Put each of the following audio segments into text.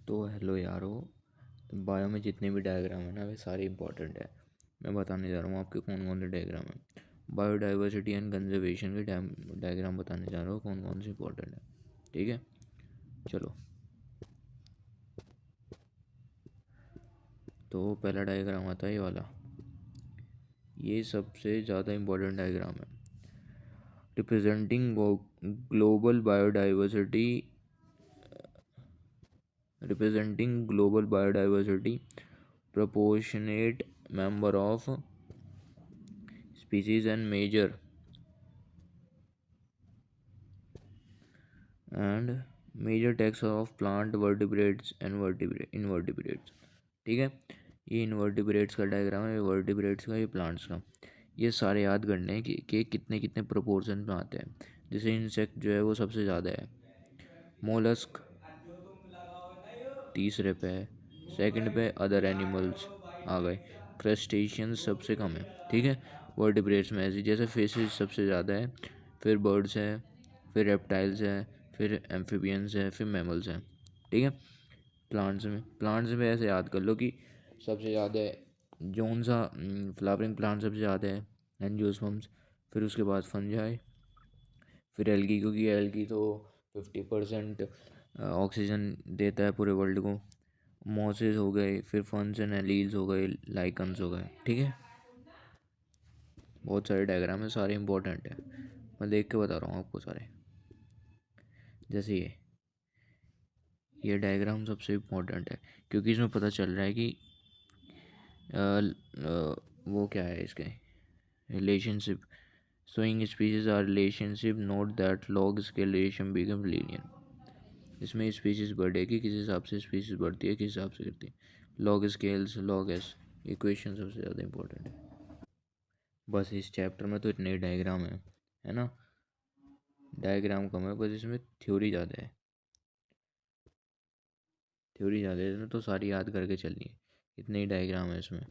तो हेलो यारो। बायो में जितने भी डायग्राम है ना वे सारे इंपॉर्टेंट है। मैं बताने जा रहा हूँ आपके कौन कौन से डायग्राम है। बायोडाइवर्सिटी एंड कंजर्वेशन के डायग्राम बताने जा रहा हूँ कौन कौन से इंपॉर्टेंट है। ठीक है, चलो। तो पहला डायग्राम आता है ये वाला। ये सबसे ज़्यादा इम्पोर्टेंट डायग्राम है। Representing global biodiversity proportionate member of species and major types of plant vertebrates and invertebrates। ठीक है, ये इनवर्टिब्रेट्स का डायग्राम है, वर्टिब्रेट्स का, ये प्लांट्स का। ये सारे याद करने हैं कि कितने कितने प्रोपोर्शन में आते हैं। जैसे इंसेक्ट जो है वो सबसे ज़्यादा है, मोलस्क तीसरे पे है, सेकंड पे अदर एनिमल्स आ गए, क्रस्टेशियंस सबसे कम है। ठीक है, वर्टिब्रेट्स में ऐसे जैसे फिशेस सबसे ज़्यादा है, फिर बर्ड्स है, फिर रेप्टाइल्स है, फिर एम्फीबियंस है, फिर मैमल्स हैं। ठीक है, प्लांट्स में ऐसे याद कर लो कि सबसे ज़्यादा जोन सा फ्लावरिंग प्लांट सबसे ज़्यादा है, एंजियोस्पर्म्स, फिर उसके बाद फंजाई, फिर एल्गी, क्योंकि एल्गी तो 50% ऑक्सीजन देता है पूरे वर्ल्ड को। मॉसेस हो गए, फिर फंस एंड एलील्स हो गए, लाइकन्स हो गए। ठीक है, बहुत सारे डायग्राम है, सारे इंपॉर्टेंट है। मैं देख के बता रहा हूँ आपको सारे। जैसे ये डायग्राम सबसे इम्पोर्टेंट है क्योंकि इसमें पता चल रहा है कि वो क्या है इसके relationship. Showing species are relationship, note that log scale relation become linear. इसमें स्पीशीज बढ़ेगी किस हिसाब से स्पीशीज बढ़ती है, किस हिसाब से करती है। Log scales, log S equation सबसे ज़्यादा इंपॉर्टेंट है। बस इस चैप्टर में तो इतने ही डायग्राम है ना। डायग्राम कम है, बस इसमें थ्योरी ज़्यादा है। इसमें तो सारी याद करके चलनी है, इतने ही डायग्राम है इसमें।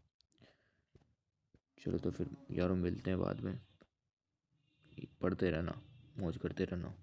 चलो तो फिर यारों मिलते हैं बाद में। पढ़ते रहना, मौज करते रहना।